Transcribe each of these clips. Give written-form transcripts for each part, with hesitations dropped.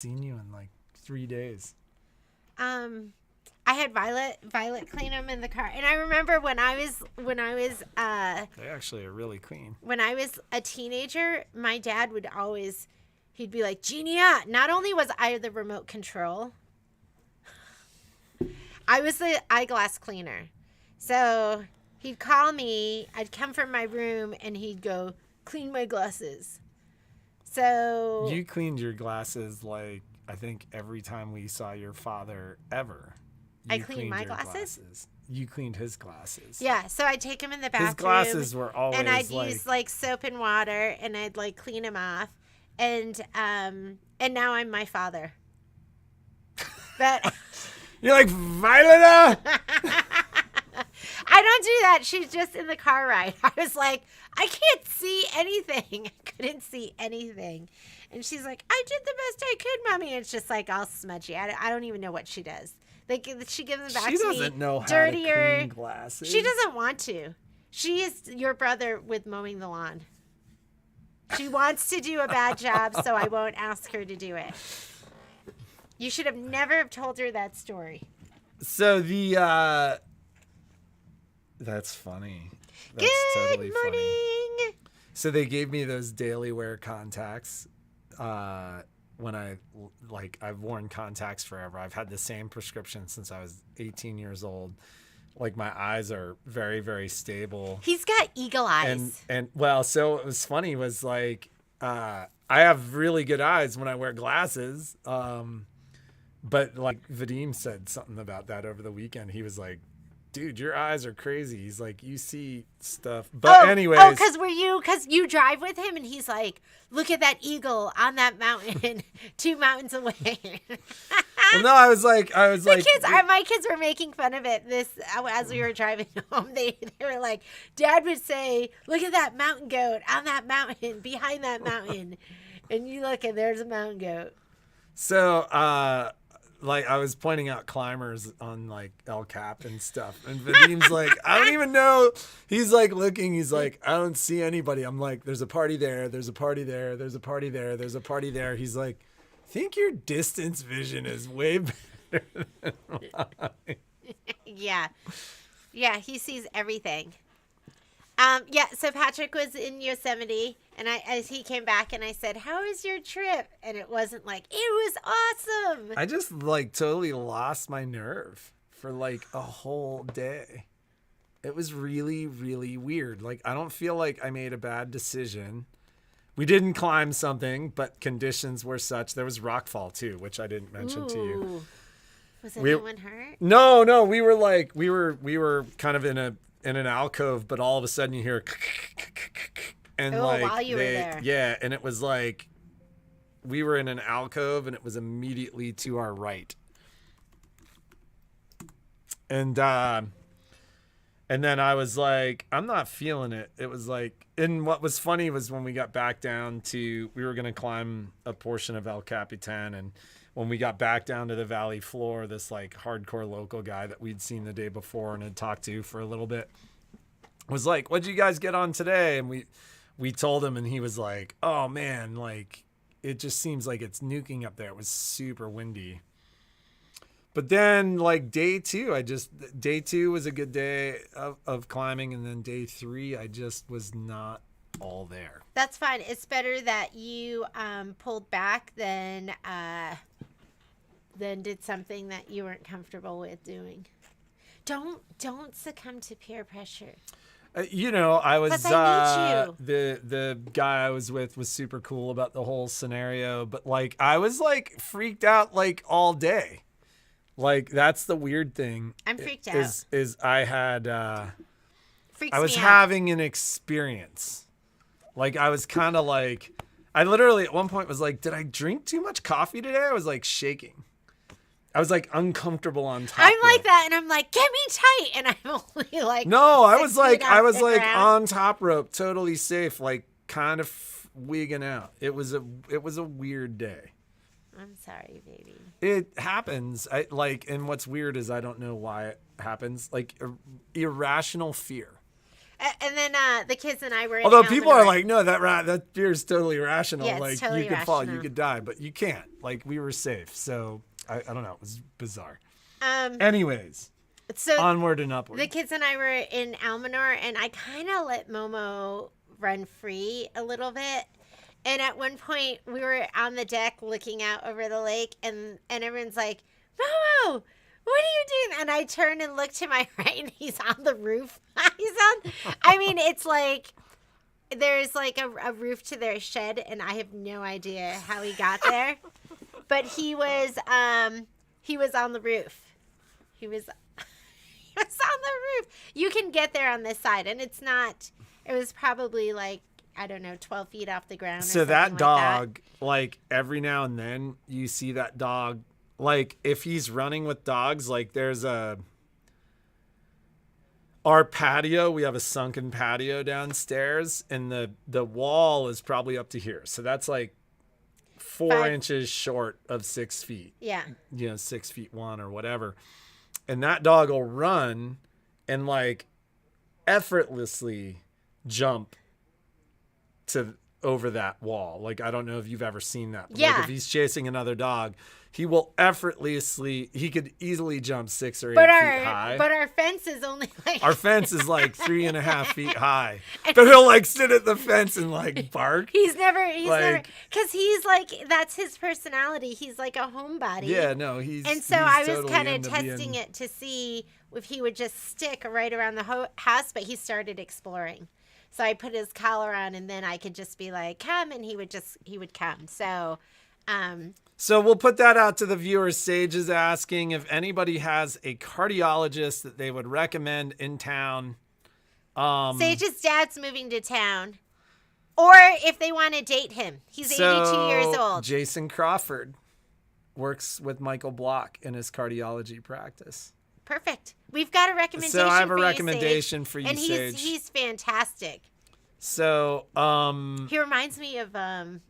seen you in like 3 days. I had Violet clean them in the car, and I remember when I was They actually are really clean. when I was a teenager, my dad would always, he'd be like, Genia, not only was I the remote control, I was the eyeglass cleaner. So he'd call me, I'd come from my room, and he'd go, clean my glasses. So You cleaned your glasses like, I think every time we saw your father ever. I cleaned my glasses? You cleaned his glasses. Yeah, so I'd take him in the bathroom. His glasses were always and I'd like... use like soap and water, and I'd like clean him off, and now I'm my father. But You're like, Violeta! I don't do that. She's just in the car ride. I was like, I can't see anything. I couldn't see anything, and she's like, I did the best I could, Mommy. And it's just like all smudgy. I don't even know what she does. Like, she gives them back to me. She doesn't know how dirtier. to clean glasses. She doesn't want to. She is your brother with mowing the lawn. She wants to do a bad job, so I won't ask her to do it. You should have never have told her that story. So that's funny. That's Good totally morning. Funny. So they gave me those daily wear contacts. When I've worn contacts forever. I've had the same prescription since I was 18 years old. Like, my eyes are very, very stable. He's got eagle eyes. And well, so what was funny was like, I have really good eyes when I wear glasses. But like Vadim said something about that over the weekend. He was like, dude, your eyes are crazy. He's like, you see stuff. But anyways. Oh, because you drive with him, and he's like, look at that eagle on that mountain, 2 mountains away. Well, no, I was like, my kids were making fun of it as we were driving home. They were like, Dad would say, look at that mountain goat on that mountain, behind that mountain. And you look, and there's a mountain goat. So, like, I was pointing out climbers on like El Cap and stuff, and Vadim's like, I don't even know. He's like looking. He's like, I don't see anybody. I'm like, there's a party there. There's a party there. There's a party there. There's a party there. He's like, I think your distance vision is way better than mine. Yeah, he sees everything. So Patrick was in Yosemite, and as he came back, and I said, how was your trip? And it wasn't like, it was awesome. I just like totally lost my nerve for like a whole day. It was really, really weird. Like, I don't feel like I made a bad decision. We didn't climb something, but conditions were such. There was rockfall too, which I didn't mention to you. Was anyone hurt? No, we were kind of in an alcove, but all of a sudden you hear and while you were there. Yeah, and it was like we were in an alcove, and it was immediately to our right. And then I was like, I'm not feeling it. It was like, and what was funny was when we got back down to, we were going to climb a portion of El Capitan, and when we got back down to the valley floor, this like hardcore local guy that we'd seen the day before and had talked to for a little bit was like, what'd you guys get on today? And we told him, and he was like, oh man, like it just seems like it's nuking up there. It was super windy. But then like day two was a good day of climbing. And then day 3, I just was not all there. That's fine. It's better that you pulled back than did something that you weren't comfortable with doing. Don't succumb to peer pressure. I was I need you. The guy I was with was super cool about the whole scenario, but like I was like freaked out like all day. Like that's the weird thing. I'm freaked out. Is I had Freaks I was me having an experience. Like I was kind of like, I literally at one point was like, did I drink too much coffee today? I was like shaking. I was like uncomfortable on top. I'm like that, and I'm like, get me tight, and I'm only like, no, I was like ground. on top rope, totally safe, like kind of wigging out. It was a weird day. I'm sorry, baby. It happens. And what's weird is I don't know why it happens. Like irrational fear. And then the kids and I were in Although people are Almanor. like, no, that deer is totally irrational. Yeah, it's like totally you could fall, you irrational. could die, but you can't. Like we were safe. So I don't know. It was bizarre. Um, Anyways, so onward and upward. the kids and I were in Almanor, and I kind of let Momo run free a little bit. And at one point, we were on the deck looking out over the lake, and everyone's like, Momo, what are you doing? And I turn and look to my right, and he's on the roof. It's like there's like a roof to their shed, and I have no idea how he got there. But he was on the roof. He was on the roof. You can get there on this side, and it was probably like, I don't know, 12 feet off the ground. So or that something dog, like every now and then you see that dog, like if he's running with dogs, like there's our patio, we have a sunken patio downstairs, and the wall is probably up to here. So that's like 4 inches short of 6 feet. Yeah. 6'1" or whatever. And that dog will run and like effortlessly jump to over that wall. Like, I don't know if you've ever seen that. But Yeah. Like if he's chasing another dog, he will he could easily jump 6 or 8 But feet high. But our fence is only like Our fence is like 3.5 feet high. But he'll like sit at the fence and like bark. He's never, Like- because he's like, that's his personality. He's like a homebody. Yeah, no, he's. And so he's I was totally kind of into testing being- it to see if he would just stick right around the house, but he started exploring. So I put his collar on, and then I could just be like, come, and he would come. So, So we'll put that out to the viewers. Sage is asking if anybody has a cardiologist that they would recommend in town. Sage's dad's moving to town. Or if they want to date him. He's 82 years old. Jason Crawford works with Michael Block in his cardiology practice. Perfect. We've got a recommendation. So I have a for recommendation you, Sage. for you, and Sage. he's fantastic. So, He reminds me of Bezos.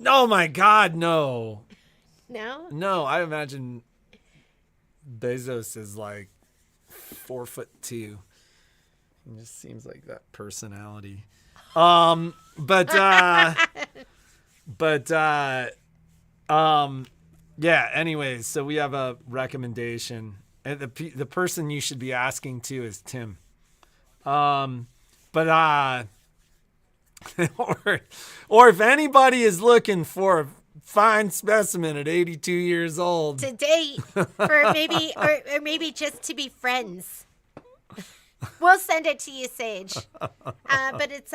oh my God, no. No? No, I imagine Bezos is like 4'2". He just seems like that personality. Yeah, anyways, so we have a recommendation. And the person you should be asking to is Tim. Or if anybody is looking for a fine specimen at 82 years old. To date, for maybe, or maybe just to be friends. We'll send it to you, Sage. But it's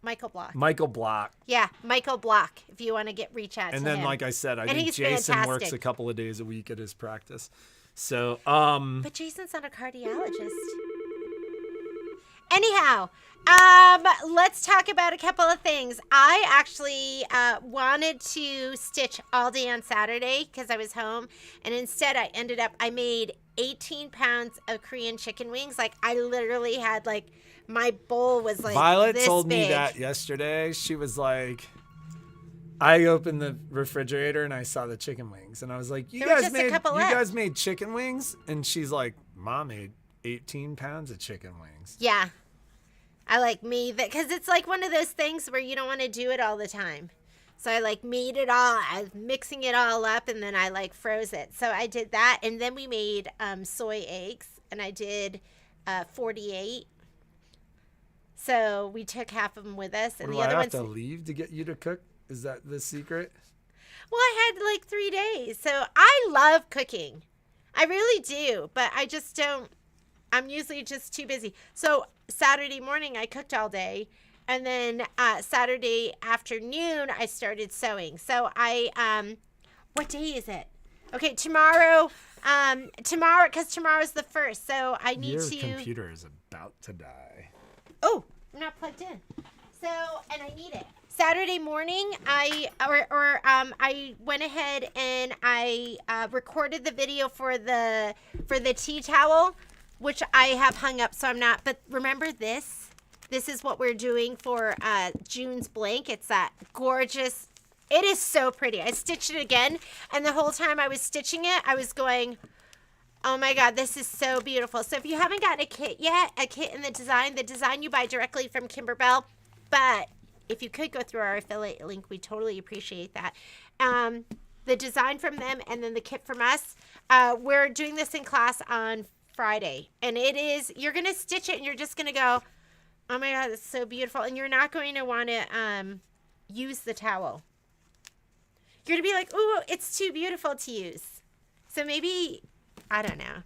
Michael Block. Michael Block. Yeah, Michael Block, if you want to reach out to him. And then, like I said, I And think he's Jason works fantastic. a couple of days a week at his practice. So, But Jason's not a cardiologist. Anyhow, let's talk about a couple of things. I actually wanted to stitch all day on Saturday because I was home. And instead, I made 18 pounds of Korean chicken wings. Like, I literally had, like, my bowl was, like, Violet this told big. me that yesterday. She was like, I opened the refrigerator and I saw the chicken wings. And I was like, you There were guys just a couple left. guys made chicken wings? And she's like, Mom made 18 pounds of chicken wings. Yeah. I like made that because it's like one of those things where you don't want to do it all the time. So I like made it all, I was mixing it all up, and then I like froze it. So I did that, and then we made soy eggs, and I did 48. So we took half of them with us, and Do the I other have ones. to leave to get you to cook? Is that the secret? Well, I had like 3 days, so I love cooking. I really do, but I just don't. I'm usually just too busy. So Saturday morning I cooked all day, and then Saturday afternoon I started sewing. So what day is it? Okay, tomorrow, because tomorrow's the 1st. So I need Your to. computer is about to die. Oh, I'm not plugged in. So, and I need it. Saturday morning, I went ahead and I recorded the video for the tea towel, which I have hung up, so I'm not. But remember this? This is what we're doing for June's blank. It's that gorgeous. It is so pretty. I stitched it again, and the whole time I was stitching it, I was going, Oh my God, this is so beautiful. So if you haven't gotten a kit yet, a kit in the design you buy directly from Kimberbell. But if you could go through our affiliate link, we totally appreciate that. The design from them and then the kit from us. We're doing this in class on Friday. And it is, you're going to stitch it and you're just going to go, oh my God, it's so beautiful. And you're not going to want to use the towel. You're going to be like, ooh, it's too beautiful to use. So maybe, I don't know.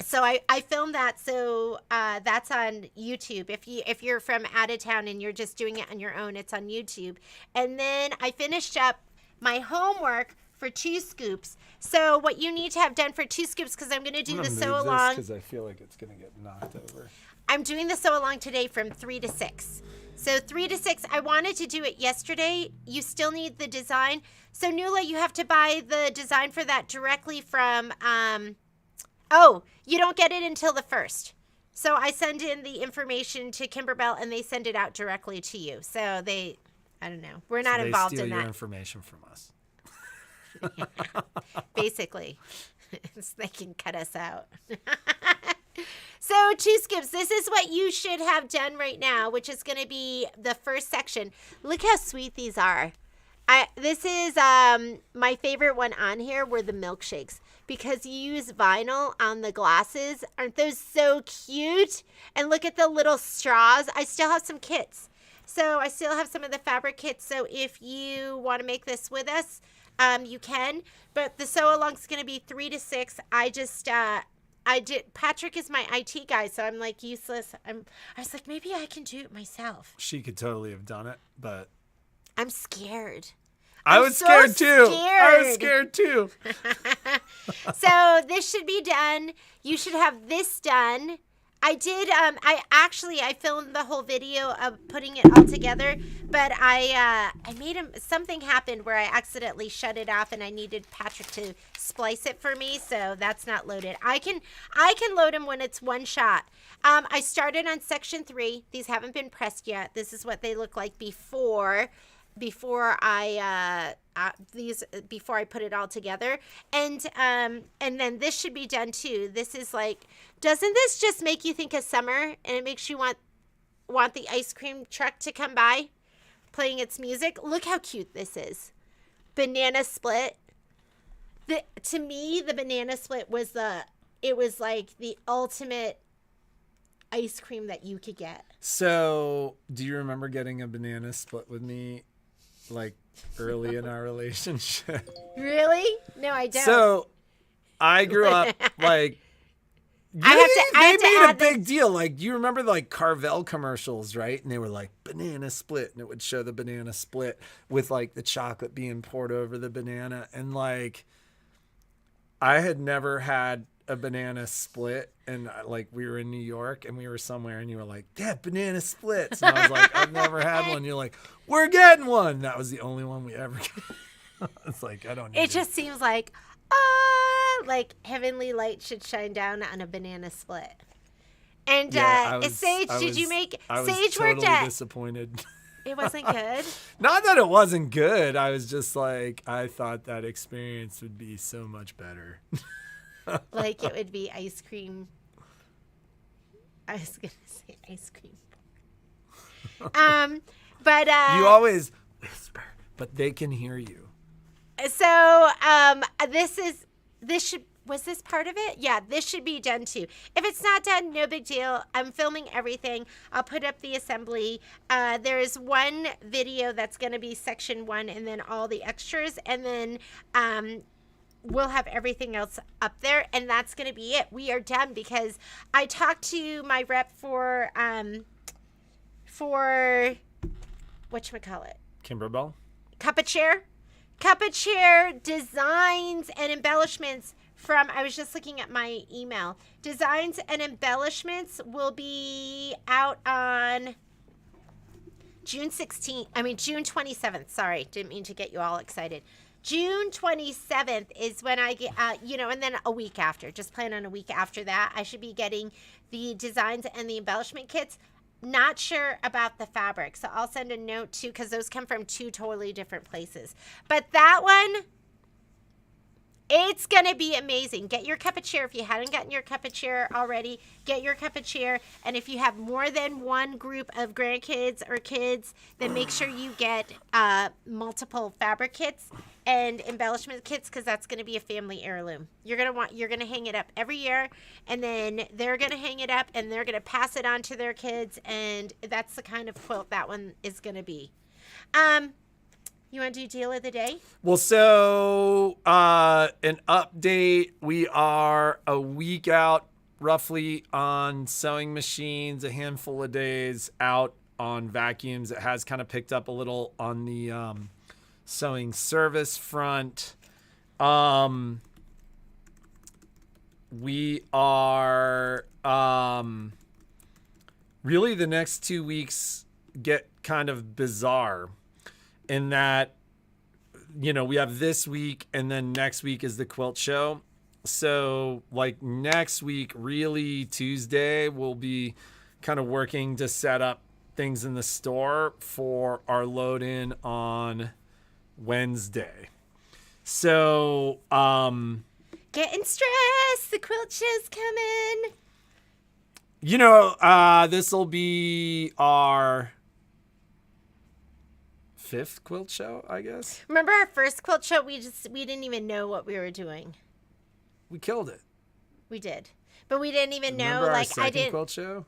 So I filmed that, so that's on YouTube. If you're from out of town and you're just doing it on your own, it's on YouTube. And then I finished up my homework for 2 scoops. So what you need to have done for 2 scoops, because I'm going to do the sew along. Because I feel like it's going to get knocked over. I'm doing the sew along today from 3 to 6. So 3 to 6, I wanted to do it yesterday. You still need the design. So Nuala, you have to buy the design for that directly from, you don't get it until the 1st. So I send in the information to Kimberbell and they send it out directly to you. So I don't know. We're not involved in that. They steal your information from us. Yeah, basically. So they can cut us out. So 2 scoops. This is what you should have done right now, which is going to be the first section. Look how sweet these are. This is my favorite one on here were the milkshakes, because you use vinyl on the glasses. Aren't those so cute? And look at the little straws. I still have some kits. So I still have some of the fabric kits. So if you want to make this with us, you can. But the sew along is going to be 3 to 6. Patrick is my IT guy, so I'm like useless. I was like, maybe I can do it myself. She could totally have done it, but I'm scared. I was scared too. I was scared too. So this should be done. You should have this done. I did. I filmed the whole video of putting it all together, but I made something happened where I accidentally shut it off, and I needed Patrick to splice it for me. So that's not loaded. I can load them when it's one shot. I started on section 3. These haven't been pressed yet. This is what they look like before I put it all together, and then this should be done too. This is like, doesn't this just make you think of summer, and it makes you want the ice cream truck to come by playing its music? Look how cute this is. Banana split. To me, the banana split was like the ultimate ice cream that you could get. So do you remember getting a banana split with me like early in our relationship? Really? No, I don't. So I grew up like I have to made a add big deal. Like, you remember like Carvel commercials, right? And they were like banana split, and it would show the banana split with like the chocolate being poured over the banana. And like, I had never had a banana split, and like we were in New York and we were somewhere, and you were like, yeah, banana splits. And I was like, I've never had one. You're like, we're getting one. That was the only one we ever got. It's like, I don't need it. Just seems like heavenly light should shine down on a banana split. And Sage, did you make Sage totally worked at disappointed. It wasn't good. Not that it wasn't good. I was just like, I thought that experience would be so much better. Like it would be ice cream. I was gonna say ice cream. But you always whisper, but they can hear you. So was this part of it? Yeah, this should be done too. If it's not done, no big deal. I'm filming everything. I'll put up the assembly. There's one video that's going to be section 1 and then all the extras. And then we'll have everything else up there. And that's going to be it. We are done because I talked to my rep for whatchamacallit? Kimberbell? Cup of Chair designs and embellishments from, I was just looking at my email. Designs and embellishments will be out on June 27th. Sorry, didn't mean to get you all excited. June 27th is when I get, and then a week after. Just plan on a week after that. I should be getting the designs and the embellishment kits. Not sure about the fabric, so I'll send a note too, because those come from 2 totally different places. But that one It's going to be amazing. Get your cup of cheer. If you hadn't gotten your cup of cheer already, get your cup of cheer. And if you have more than one group of grandkids or kids, then make sure you get multiple fabric kits and embellishment kits, because that's going to be a family heirloom. You're going to hang it up every year, and then they're going to hang it up, and they're going to pass it on to their kids, and that's the kind of quilt that one is going to be. You want to do deal of the day? Well, so an update. We are a week out roughly on sewing machines, a handful of days out on vacuums. It has kind of picked up a little on the sewing service front. We are really, the next 2 weeks get kind of bizarre in that, you know, we have this week and then next week is the quilt show. So like next week, really Tuesday, we'll be kind of working to set up things in the store for our load in on Wednesday. So, getting stressed. The quilt show's coming. You know, this will be our 5th quilt show, I guess. Remember our first quilt show? We didn't even know what we were doing. We killed it. We did, but we didn't even know. Remember our Like second I didn't. quilt show?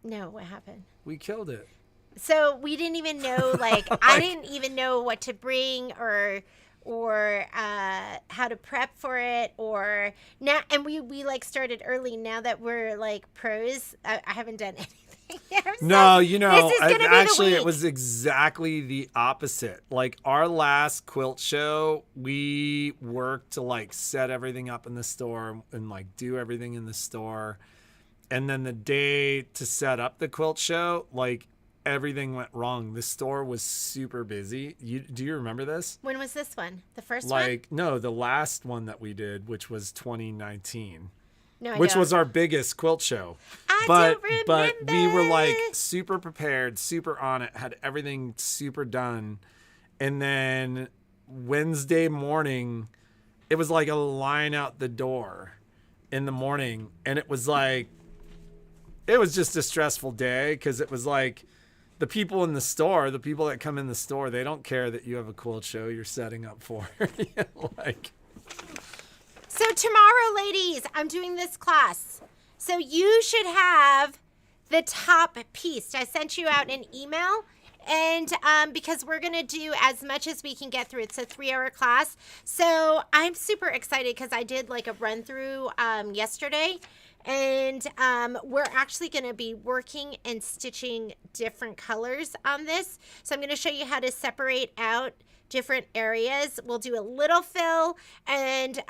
No, what happened? We killed it. So we didn't even know. Like I didn't even know what to bring or how to prep for it or now. And we like started early. Now that we're like pros, I haven't done anything. No, you know, actually it was exactly the opposite. Like our last quilt show, we worked to like set everything up in the store and like do everything in the store. And then the day to set up the quilt show, like everything went wrong. The store was super busy. Do you remember this? When was this one? The first one? Like, no, the last one that we did, which was 2019. No, which was our biggest quilt show. But we were like super prepared, super on it, had everything super done. And then Wednesday morning, it was like a line out the door in the morning. And it was like, it was just a stressful day because it was like the people in the store, the people that come in the store, they don't care that you have a quilt show you're setting up for. Like... So tomorrow, ladies, I'm doing this class. So you should have the top piece. I sent you out an email, and because we're going to do as much as we can get through. It's a 3-hour class. So I'm super excited because I did like a run through yesterday, and we're actually going to be working and stitching different colors on this. So I'm going to show you how to separate out different areas. We'll do a little fill, and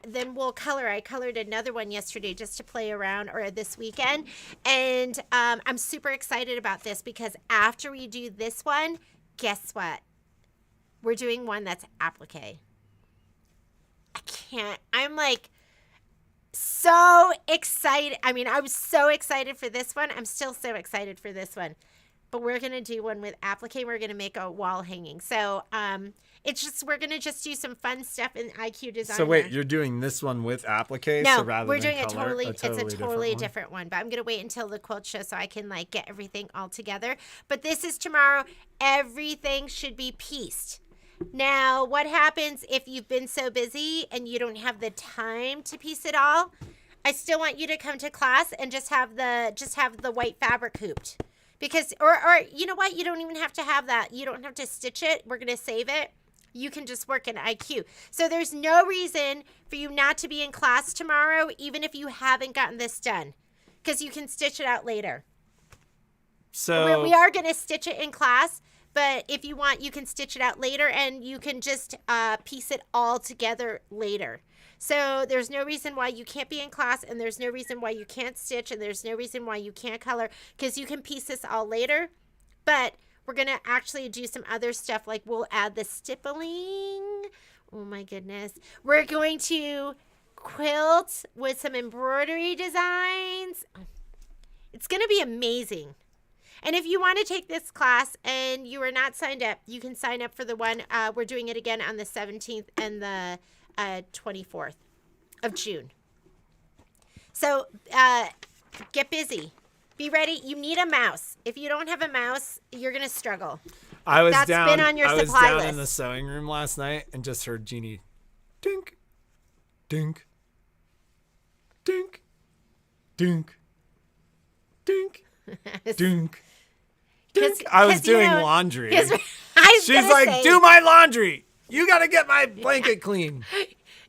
then we'll color. I colored another one yesterday just to play around, or this weekend, and I'm super excited about this because after we do this one, guess what? We're doing one that's applique. I'm like so excited. I mean, I was so excited for this one. I'm still so excited for this one. But we're going to do one with applique. We're going to make a wall hanging. So it's just, we're going to just do some fun stuff in IQ Design. So wait, you're doing this one with applique? No, so rather we're than doing color, it's a totally different one. But I'm going to wait until the quilt show so I can like get everything all together. But this is tomorrow. Everything should be pieced. Now, what happens if you've been so busy and you don't have the time to piece it all? I still want you to come to class and just have the white fabric hooped. Because, or you know what? You don't even have to have that. You don't have to stitch it. We're going to save it. You can just work in IQ. So there's no reason for you not to be in class tomorrow, even if you haven't gotten this done. Because you can stitch it out later. So we are going to stitch it in class. But if you want, you can stitch it out later. And you can just piece it all together later. So there's no reason why you can't be in class, and there's no reason why you can't stitch, and there's no reason why you can't color, because you can piece this all later. But we're going to actually do some other stuff, like we'll add the stippling. Oh my goodness. We're going to quilt with some embroidery designs. It's going to be amazing. And if you want to take this class and you are not signed up, you can sign up for the one. We're doing it again on the 17th and the 24th of June. So get busy. Be ready. You need a mouse. If you don't have a mouse, you're going to struggle. That's been on your I was supply down list. in the sewing room last night and just heard Jeannie dink, dink, dink, dink, dink, dink, dink. I was doing laundry. She's like, do my laundry. You got to get my blanket clean.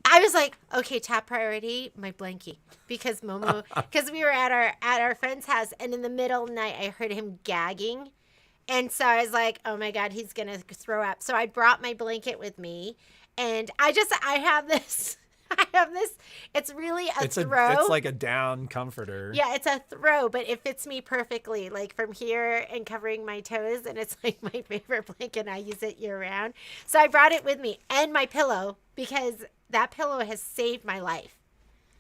I was like, okay, top priority, my blankie, because Momo, because we were at our friend's house, and in the middle of the night, I heard him gagging, and so I was like, oh my God, he's gonna throw up. So I brought my blanket with me, and I have this. It's really a throw. It's like a down comforter. Yeah, it's a throw, but it fits me perfectly, like from here and covering my toes, and it's like my favorite blanket. And I use it year round. So I brought it with me and my pillow because that pillow has saved my life.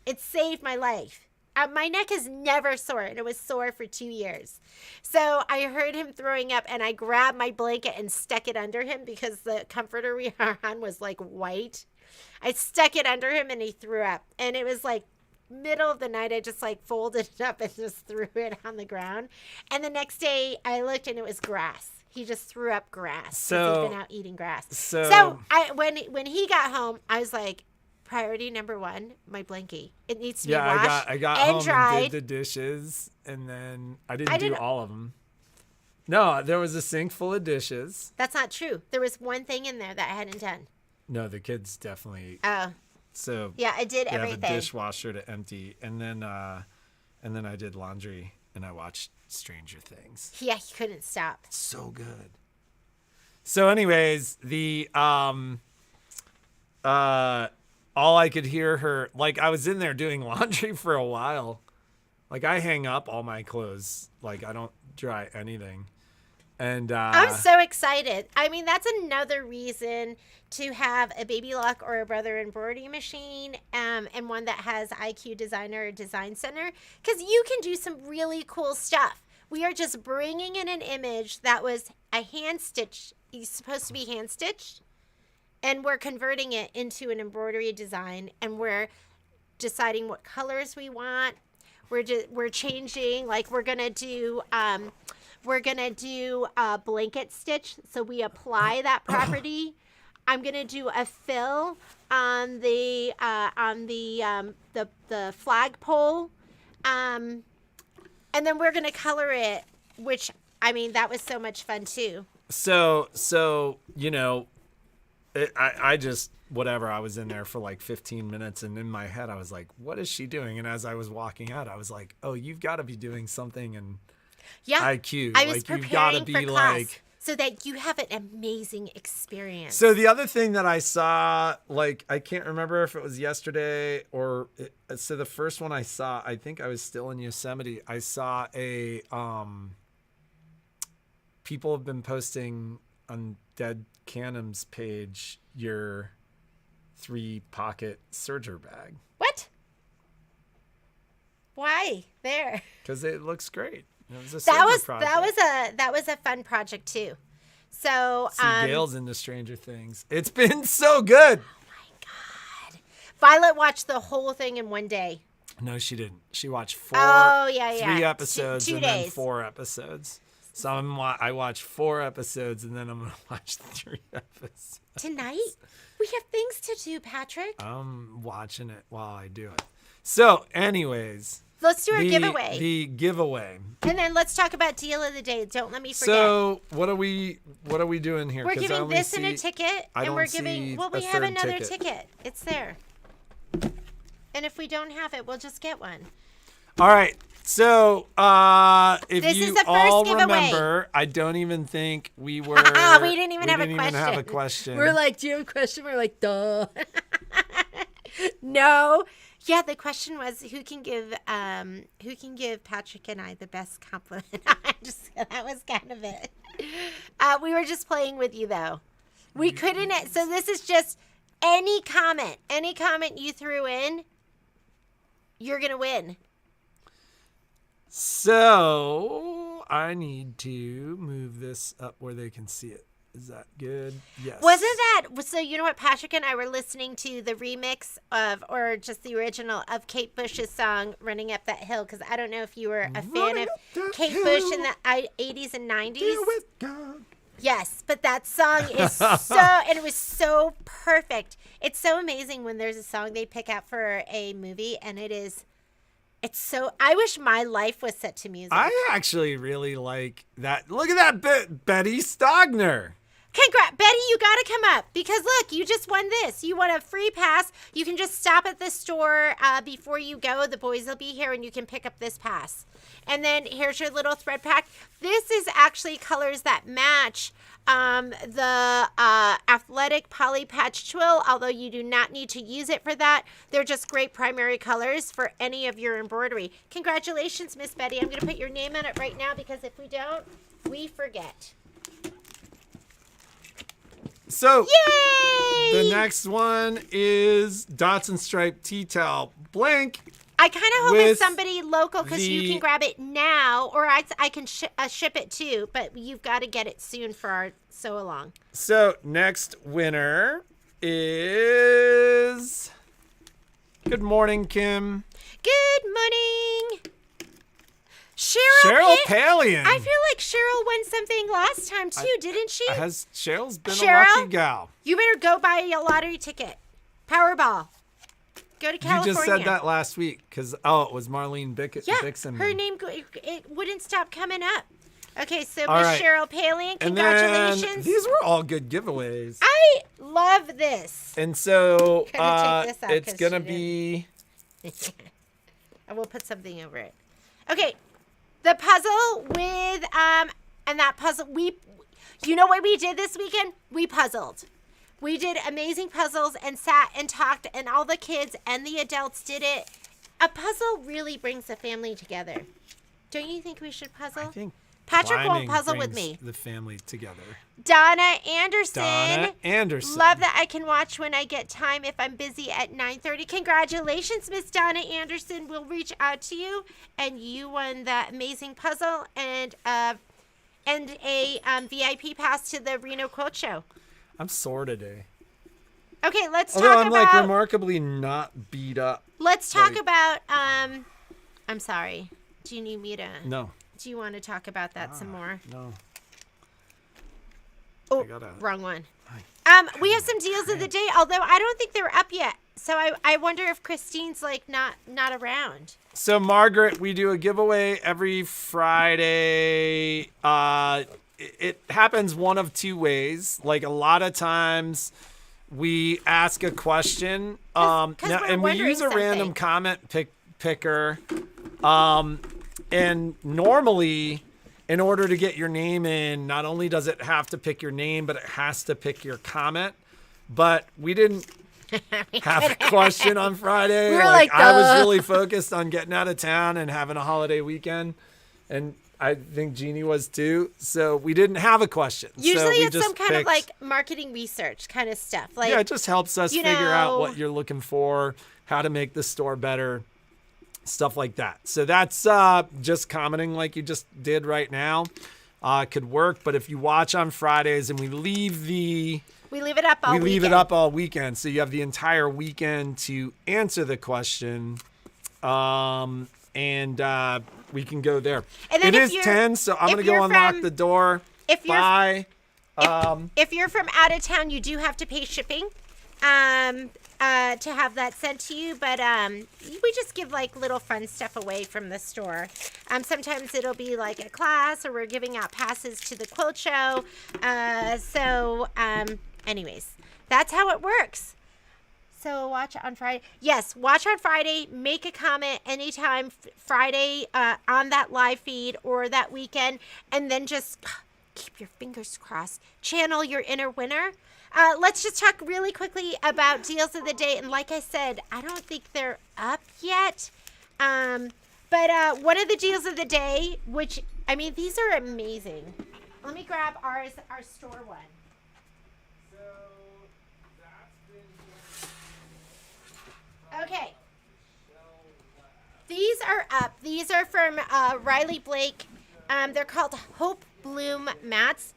It saved my life. My neck is never sore, and it was sore for 2 years. So I heard him throwing up, and I grabbed my blanket and stuck it under him because the comforter we were on was like white. I stuck it under him, and he threw up. And it was like middle of the night. I just like folded it up and just threw it on the ground. And the next day, I looked, and it was grass. He just threw up grass because he's been out eating grass. So when he got home, I was like, priority number one, my blankie. It needs to be washed I got and home dried. and did the dishes, and then I didn't do all of them. No, there was a sink full of dishes. That's not true. There was one thing in there that I hadn't done. No, the kids definitely. Oh. So yeah, I did have everything. a dishwasher to empty, and then I did laundry, and I watched Stranger Things. Yeah, he couldn't stop. So good. So, anyways, all I could hear her, like, I was in there doing laundry for a while. Like, I hang up all my clothes. Like, I don't dry anything. And I'm so excited. I mean, that's another reason to have a Baby Lock or a Brother embroidery machine, and one that has IQ Designer or Design Center, because you can do some really cool stuff. We are just bringing in an image that was a hand stitch. It's supposed to be hand stitched. And we're converting it into an embroidery design, and we're deciding what colors we want. We're changing, like we're gonna do a blanket stitch, so we apply that property. I'm gonna do a fill on the flagpole, and then we're gonna color it. Which, I mean, that was so much fun too. So you know. I just, whatever, I was in there for like 15 minutes, and in my head I was like, what is she doing? And as I was walking out, I was like, oh, you've got to be doing something in IQ. I was like, preparing you've got to for be class like, so that you have an amazing experience. So the other thing that I saw, like, I can't remember if it was yesterday so the first one I saw, I think I was still in Yosemite. I saw people have been posting on Dead Canham's page your 3-pocket serger bag. What? Why there? Because it looks great. It was a that was a fun project too. So Gail's into Stranger Things. It's been so good. Oh my God! Violet watched the whole thing in one day. No, she didn't. She watched 3 episodes two and days. then 4 episodes. So I watched 4 episodes, and then I'm going to watch 3 episodes. Tonight? We have things to do, Patrick. I'm watching it while I do it. So, anyways. Let's do our giveaway. The giveaway. And then let's talk about deal of the day. Don't let me forget. So, what are we doing here? We're giving this in a ticket, and we're giving, we have another ticket. It's there. And if we don't have it, we'll just get one. All right. So, if this you is the all first giveaway. remember, I don't even think we were. We didn't even have a question. We're like, do you have a question? We're like, duh. No. Yeah, the question was who can give Patrick and I the best compliment. That was kind of it. We were just playing with you though. We couldn't. So this is just any comment you threw in, you're gonna win. So I need to move this up where they can see it. Is that good? Yes. Wasn't that so? You know what? Patrick and I were listening to the remix of, or just the original of Kate Bush's song "Running Up That Hill." Because I don't know if you were a fan of Kate Bush in the 80s and 90s. With God. Yes, but that song is and it was so perfect. It's so amazing when there's a song they pick out for a movie, and it's so. I wish my life was set to music. I actually really like that. Look at that Betty Stogner. Congrats, Betty, you got to come up because look, you just won this. You won a free pass. You can just stop at the store before you go. The boys will be here and you can pick up this pass. And then here's your little thread pack. This is actually colors that match the athletic poly patch twill, although you do not need to use it for that. They're just great primary colors for any of your embroidery. Congratulations, Miss Betty. I'm going to put your name on it right now because if we don't, we forget. So, yay! The next one is Dots and Stripe Tea Towel Blank. I kind of hope it's somebody local because you can grab it now, or I can ship it too, but you've got to get it soon for our sew-along. So, next winner is... Good morning, Kim. Good morning. Cheryl Palian. I feel like Cheryl won something last time too, didn't she? Cheryl's been a lucky gal. You better go buy a lottery ticket. Powerball. Go to California. You just said that last week because, it was Marlene Bixon. Her name, it wouldn't stop coming up. Okay, so All Miss right. Cheryl Palian, congratulations. And then, these were all good giveaways. I love this. And so Take this out it's going to be... I will put something over it. Okay. The puzzle with, and that puzzle, you know what we did this weekend? We puzzled. We did amazing puzzles and sat and talked, and all the kids and the adults did it. A puzzle really brings the family together. Don't you think we should puzzle? I think Patrick won't puzzle brings with me. the family together. Donna Anderson. Love that I can watch when I get time if I'm busy at 9:30. Congratulations, Miss Donna Anderson. We'll reach out to you, and you won that amazing puzzle and a VIP pass to the Reno Quilt Show. I'm sore today. Okay, let's Although talk I'm about. like remarkably not beat up. Let's talk about. I'm sorry. Do you need me to? No. Do you want to talk about that some more? No. Oh, wrong one. We have some deals of the day, although I don't think they're up yet. So I wonder if Christine's like not around. So Margaret, we do a giveaway every Friday. It happens one of two ways. Like a lot of times we ask a question. And we use a random comment picker. And normally, in order to get your name in, not only does it have to pick your name, but it has to pick your comment. But we didn't have a question on Friday. I was really focused on getting out of town and having a holiday weekend. And I think Jeannie was too. So we didn't have a question. Usually it's some kind of like marketing research kind of stuff. Like, yeah, it just helps us figure out what you're looking for, how to make the store better. Stuff like that. So that's just commenting like you just did right now. Could work, but if you watch on Fridays and we leave it up all weekend. So you have the entire weekend to answer the question. And we can go there. And then it is 10, so I'm going to go unlock the door. Bye. If you're from out of town, you do have to pay shipping. To have that sent to you, but we just give like little fun stuff away from the store. Sometimes it'll be like a class, or we're giving out passes to the quilt show. Anyways, that's how it works. So watch on Friday. Yes, watch on Friday. Make a comment anytime Friday on that live feed or that weekend, and then just keep your fingers crossed. Channel your inner winner. Let's just talk really quickly about deals of the day. And like I said, I don't think they're up yet. But one of the deals of the day, which, I mean, these are amazing. Let me grab our store one. Okay. These are up. These are from Riley Blake. They're called Hope Bloom mats.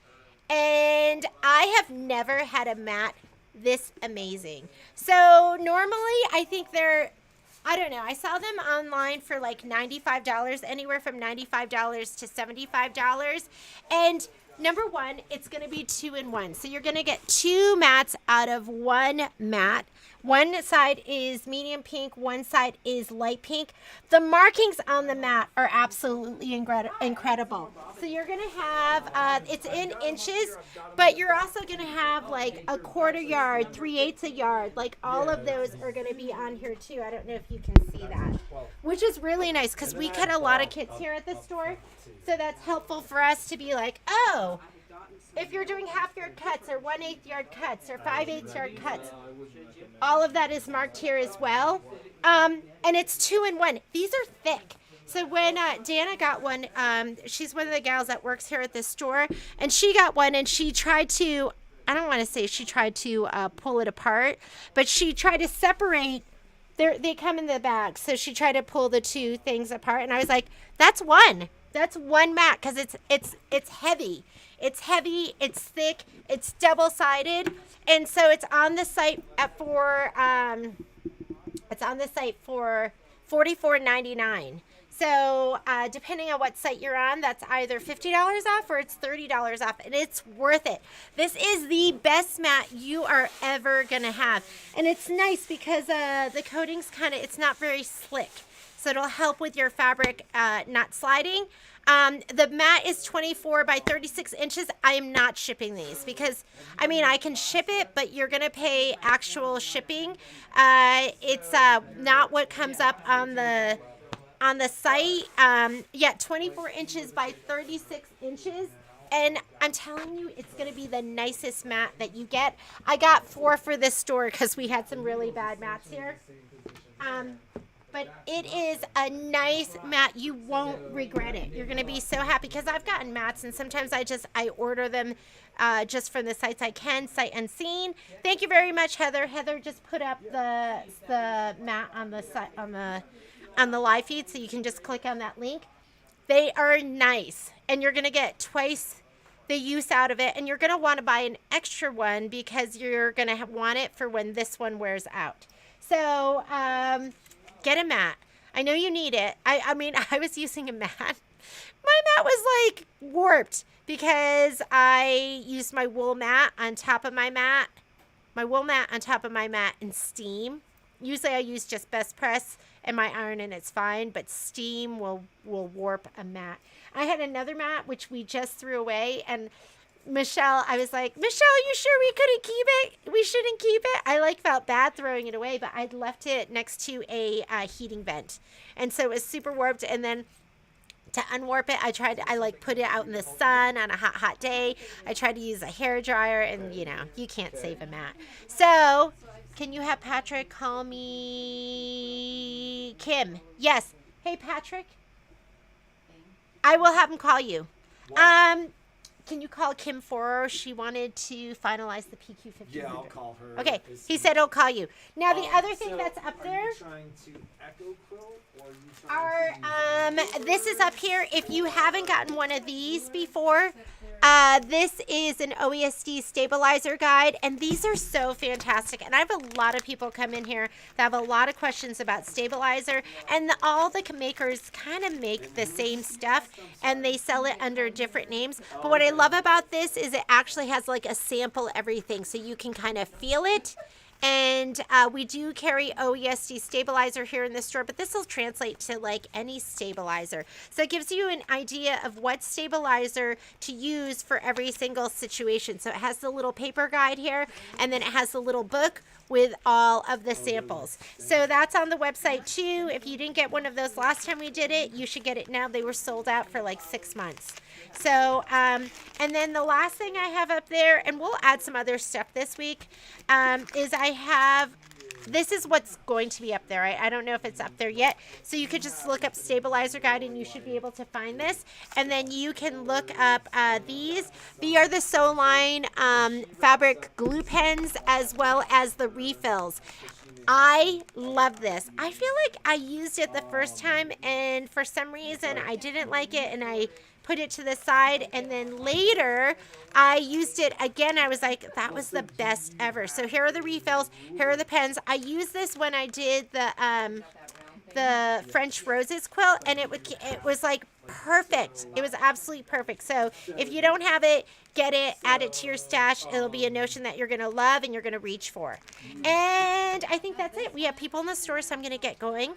And I have never had a mat this amazing. So normally I think I don't know. I saw them online for like $95, anywhere from $95 to $75. And number one, it's going to be 2-in-1. So you're going to get 2 mats out of 1 mat. One side is medium pink, one side is light pink. The markings on the mat are absolutely incredible. So you're going to have, it's in inches, but you're also going to have like a 1/4 yard, 3/8 a yard. Like all of those are going to be on here too. I don't know if you can see that, which is really nice because we cut a lot of kits here at the store. So that's helpful for us to be like, oh, if you're doing 1/2 yard cuts or 1/8 yard cuts or 5/8 yard cuts, all of that is marked here as well. And it's 2-in-1. These are thick. So when Dana got one, she's one of the gals that works here at this store, and she got one and she tried to, I don't want to say she tried to pull it apart, but she tried to separate. They come in the bag. So she tried to pull the 2 things apart, and I was like, that's one. That's 1 mat because it's heavy. It's heavy, it's thick, it's double-sided, and so it's on the site for $44.99. So depending on what site you're on, that's either $50 off or it's $30 off, and it's worth it. This is the best mat you are ever gonna have, and it's nice because the coating's it's not very slick, so it'll help with your fabric not sliding. The mat is 24 by 36 inches. I am not shipping these because, I mean, I can ship it, but you're going to pay actual shipping. It's not what comes up on the site. 24 inches by 36 inches. And I'm telling you, it's going to be the nicest mat that you get. I got 4 for this store because we had some really bad mats here. But it is a nice mat. You won't regret it. You're going to be so happy because I've gotten mats, and sometimes I order them just from the sites I can, sight unseen. Thank you very much, Heather. Heather just put up the mat on the site on the live feed, so you can just click on that link. They are nice, and you're going to get twice the use out of it, and you're going to want to buy an extra one because you're going to want it for when this one wears out. So, get a mat. I know you need it. I mean, I was using a mat. My mat was like warped because I used my wool mat on top of my mat. My wool mat on top of my mat in steam. Usually I use just Best Press and my iron and it's fine, but steam will warp a mat. I had another mat which we just threw away, and Michelle, I was like, Michelle, you sure we couldn't keep it? We shouldn't keep it? I felt bad throwing it away, but I'd left it next to a heating vent. And so it was super warped. And then to unwarp it, I put it out in the sun on a hot day. I tried to use a hair dryer, and you can't save a mat. So can you have Patrick call me Kim? Yes. Hey, Patrick. I will have him call you. Can you call Kim Foro? She wanted to finalize the PQ1500. Yeah, I'll call her. Okay, he said he'll call you. Now, the other thing that's up there... Are you trying to echo quilt, or are you trying to... This is up here. If you haven't gotten one of these before, this is an Oesd stabilizer guide, and these are so fantastic. And I have a lot of people come in here that have a lot of questions about stabilizer, and all the makers kind of make the same stuff, and they sell it under different names. But what I love about this is it actually has like a sample everything, so you can kind of feel it. And we do carry Oesd stabilizer here in the store, but this will translate to like any stabilizer. So it gives you an idea of what stabilizer to use for every single situation. So it has the little paper guide here, and then it has the little book with all of the samples. So that's on the website too. If you didn't get one of those last time we did it, you should get it now. They were sold out for like 6 months. So, and then the last thing I have up there, and we'll add some other stuff this week, is I have, this is what's going to be up there. I don't know if it's up there yet. So you could just look up stabilizer guide and you should be able to find this. And then you can look up these. These are the Sew Line fabric glue pens as well as the refills. I love this. I feel like I used it the first time and for some reason I didn't like it and I put it to the side, and then later I used it again. I was like, that was the best ever. So here are the refills. Here are the pens. I used this when I did the French Roses quilt, and it was like perfect. It was absolutely perfect. So if you don't have it, get it, add it to your stash. It'll be a notion that you're going to love and you're going to reach for. And I think that's it. We have people in the store, so I'm going to get going.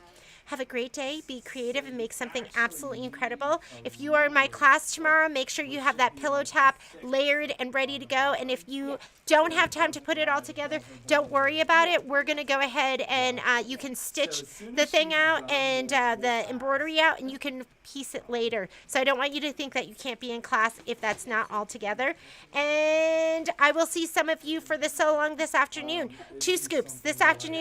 Have a great day. Be creative and make something absolutely incredible. If you are in my class tomorrow, make sure you have that pillow top layered and ready to go. And if you don't have time to put it all together, don't worry about it. We're going to go ahead and you can stitch the thing out and the embroidery out, and you can piece it later. So I don't want you to think that you can't be in class if that's not all together. And I will see some of you for the sew along this afternoon. 2 scoops this afternoon.